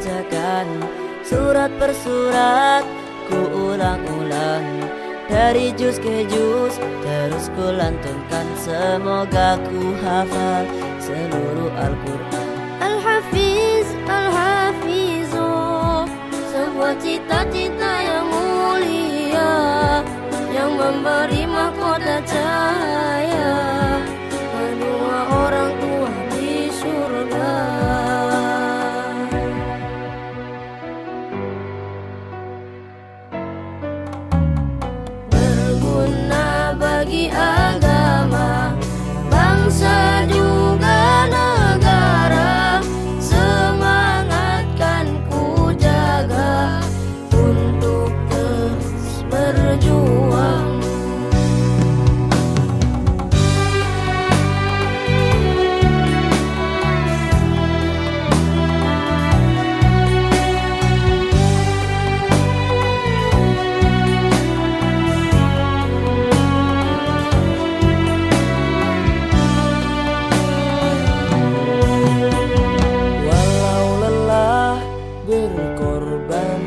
bacakan surat per surat, ku ulang-ulang dari juz ke juz, terus ku lantunkan. Semoga ku hafal seluruh Al-Quran. Al-Hafiz, Al-Hafizu, sebuah cita-cita yang mulia, yang memberi mahkota cahaya kedua orang tua di surga. Berguna bagi agama, bangsa juga negara. Semangatkan ku jaga untuk terus berjuang. Berkorban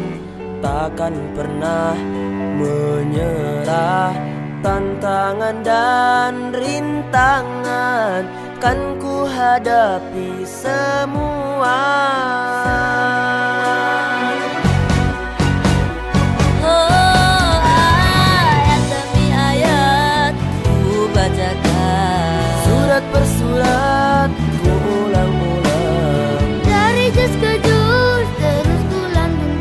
takkan pernah menyerah, tantangan dan rintangan kan ku hadapi semua. Oh, ayat demi ayat ku bacakan, Surat per surat ku ulang-ulang dari juz ke juz, terus ku lantunkan.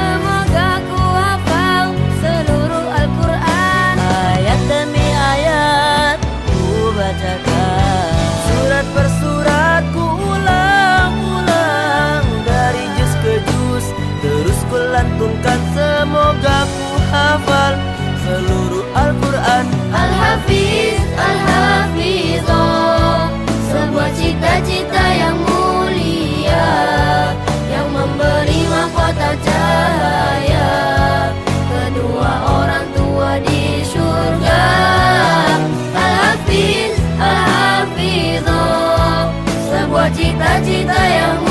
Semoga ku hafal seluruh Al-Quran. ayat demi ayat ku bacakan. Surat per surat ku ulang-ulang dari juz ke juz, terus ku lantunkan. Semoga ku hafal seluruh Al-Quran. Al-Hafiz, Al-Hafizu, sebuah cita-cita yang mulia, yang memberi mahkota cahaya kedua orang tua di surga. Al-Hafiz, Al-Hafizu, sebuah cita-cita yang